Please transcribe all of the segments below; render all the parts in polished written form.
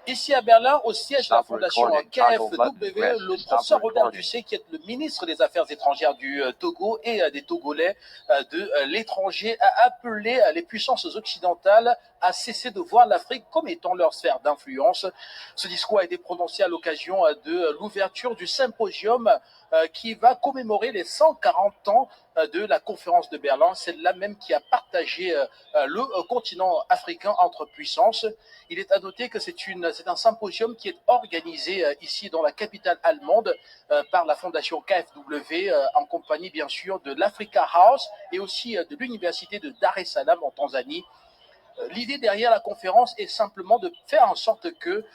Ici à Berlin, au siège de la fondation KfW, le professeur Robert Dussé, qui est le ministre des Affaires étrangères du Togo et des Togolais de l'étranger, a appelé les puissances occidentales à cesser de voir l'Afrique comme étant leur sphère d'influence. Ce discours a été prononcé à l'occasion de l'ouverture du symposium qui va commémorer les 140 ans de la conférence de Berlin, celle-là même qui a partagé le continent africain entre puissances. Il est à noter que c'est un symposium qui est organisé ici dans la capitale allemande par la fondation KfW en compagnie bien sûr de l'Africa House et aussi de l'université de Dar es Salaam en Tanzanie. L'idée derrière la conférence est simplement de faire en sorte que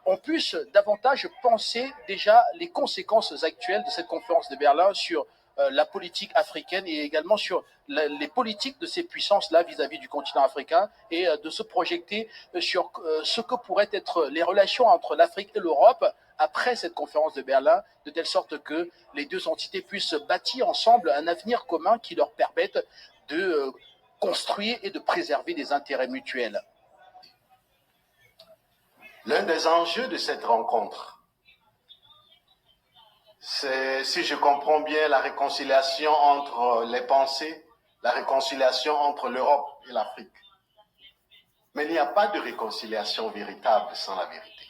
on puisse davantage penser déjà les conséquences actuelles de cette conférence de Berlin sur la politique africaine et également sur les politiques de ces puissances-là vis-à-vis du continent africain et de se projeter sur ce que pourraient être les relations entre l'Afrique et l'Europe après cette conférence de Berlin, de telle sorte que les deux entités puissent bâtir ensemble un avenir commun qui leur permette de construire et de préserver des intérêts mutuels. L'un des enjeux de cette rencontre, c'est, si je comprends bien, la réconciliation entre les pensées, la réconciliation entre l'Europe et l'Afrique. Mais il n'y a pas de réconciliation véritable sans la vérité.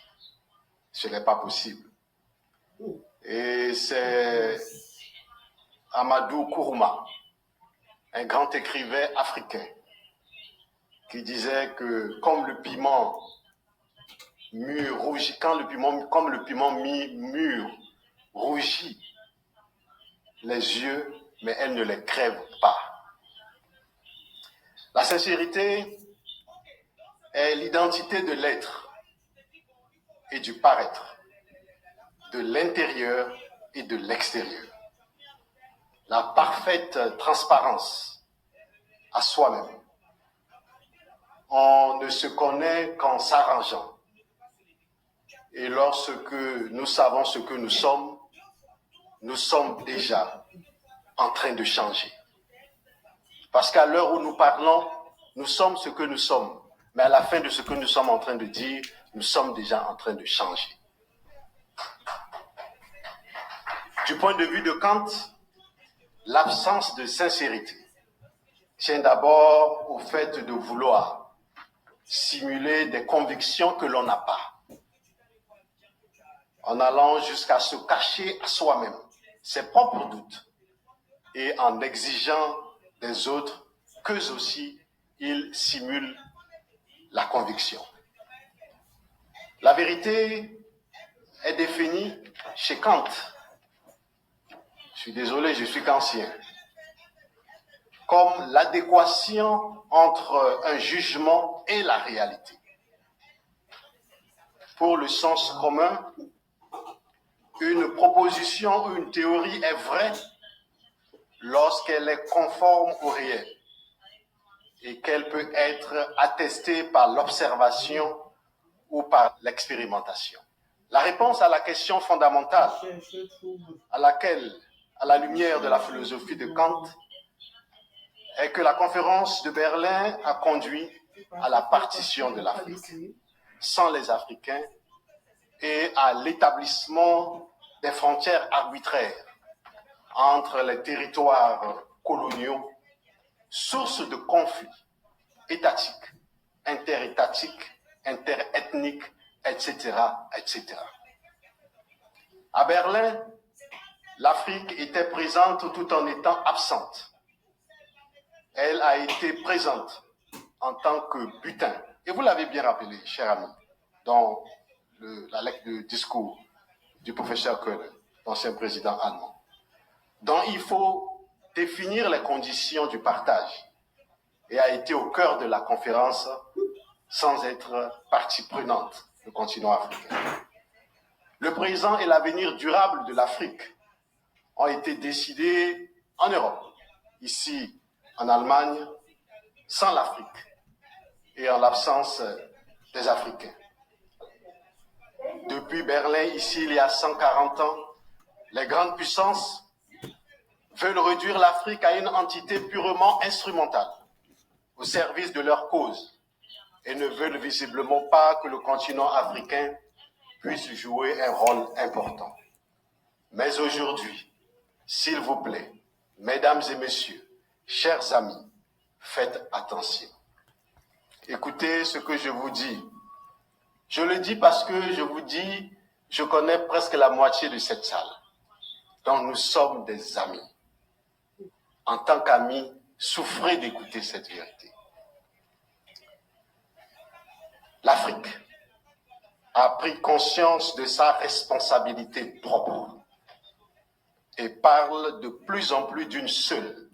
Ce n'est pas possible. Et c'est Amadou Kourouma, un grand écrivain africain, qui disait que comme le piment mûr rougit, comme le piment mûr rougit les yeux, mais elle ne les crève pas. La sincérité est l'identité de l'être et du paraître, de l'intérieur et de l'extérieur. La parfaite transparence à soi-même. On ne se connaît qu'en s'arrangeant. Et lorsque nous savons ce que nous sommes déjà en train de changer. Parce qu'à l'heure où nous parlons, nous sommes ce que nous sommes. Mais à la fin de ce que nous sommes en train de dire, nous sommes déjà en train de changer. Du point de vue de Kant, l'absence de sincérité tient d'abord au fait de vouloir simuler des convictions que l'on n'a pas, en allant jusqu'à se cacher à soi-même ses propres doutes et en exigeant des autres qu'eux aussi ils simulent la conviction. La vérité est définie chez Kant. Je suis désolé, je suis kantien. Comme l'adéquation entre un jugement et la réalité. Pour le sens commun, une proposition ou une théorie est vraie lorsqu'elle est conforme au réel et qu'elle peut être attestée par l'observation ou par l'expérimentation. La réponse à la question fondamentale à laquelle, à la lumière de la philosophie de Kant, est que la conférence de Berlin a conduit à la partition de l'Afrique sans les Africains et à l'établissement des frontières arbitraires entre les territoires coloniaux, source de conflits étatiques, interétatiques, interethniques, etc., etc. À Berlin, l'Afrique était présente tout en étant absente. Elle a été présente en tant que butin. Et vous l'avez bien rappelé, cher ami, dans la lecture du discours du professeur Koehler, l'ancien président allemand, dont il faut définir les conditions du partage et a été au cœur de la conférence sans être partie prenante du continent africain. Le présent et l'avenir durable de l'Afrique ont été décidés en Europe, ici en Allemagne, sans l'Afrique et en l'absence des Africains. Depuis Berlin, ici, il y a 140 ans, les grandes puissances veulent réduire l'Afrique à une entité purement instrumentale, au service de leur cause, et ne veulent visiblement pas que le continent africain puisse jouer un rôle important. Mais aujourd'hui, s'il vous plaît, mesdames et messieurs, chers amis, faites attention. Écoutez ce que je vous dis. Je le dis parce que je vous dis, je connais presque la moitié de cette salle. Donc nous sommes des amis. En tant qu'amis, souffrez d'écouter cette vérité. L'Afrique a pris conscience de sa responsabilité propre et parle de plus en plus d'une seule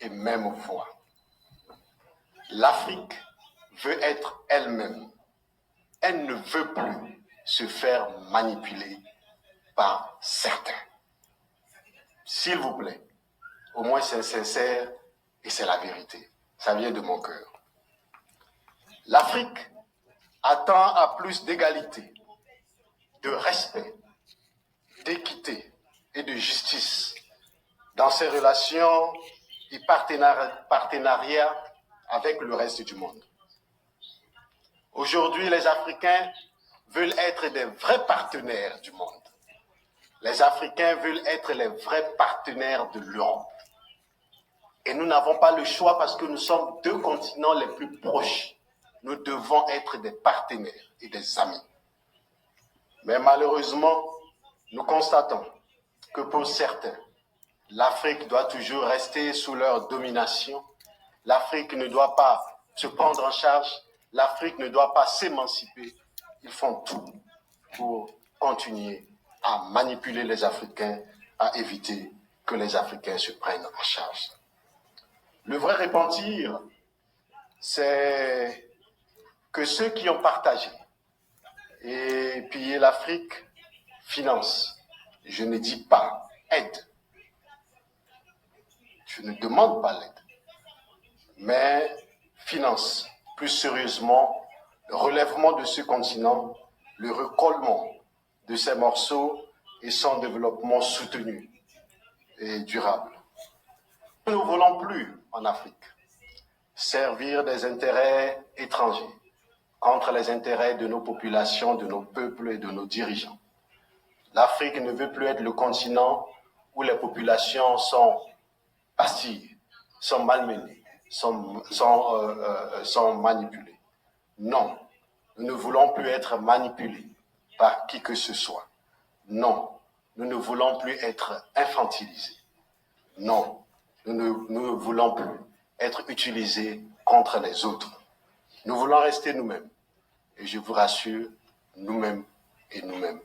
et même voix. L'Afrique veut être elle-même. Elle ne veut plus se faire manipuler par certains. S'il vous plaît, au moins c'est sincère et c'est la vérité. Ça vient de mon cœur. L'Afrique attend à plus d'égalité, de respect, d'équité et de justice dans ses relations et partenariats avec le reste du monde. Aujourd'hui, les Africains veulent être des vrais partenaires du monde. Les Africains veulent être les vrais partenaires de l'Europe. Et nous n'avons pas le choix parce que nous sommes deux continents les plus proches. Nous devons être des partenaires et des amis. Mais malheureusement, nous constatons que pour certains, l'Afrique doit toujours rester sous leur domination. L'Afrique ne doit pas se prendre en charge. L'Afrique ne doit pas s'émanciper. Ils font tout pour continuer à manipuler les Africains, à éviter que les Africains se prennent en charge. Le vrai repentir, c'est que ceux qui ont partagé et pillé l'Afrique financent. Je ne dis pas aide. Je ne demande pas l'aide. Mais finance plus sérieusement le relèvement de ce continent, le recollement de ces morceaux et son développement soutenu et durable. Nous ne voulons plus en Afrique servir des intérêts étrangers contre les intérêts de nos populations, de nos peuples et de nos dirigeants. L'Afrique ne veut plus être le continent où les populations sont pastilles, sont malmenées, sont manipulées. Non, nous ne voulons plus être manipulés par qui que ce soit. Non, nous ne voulons plus être infantilisés. Non, nous ne voulons plus être utilisés contre les autres. Nous voulons rester nous-mêmes. Et je vous rassure, nous-mêmes et nous-mêmes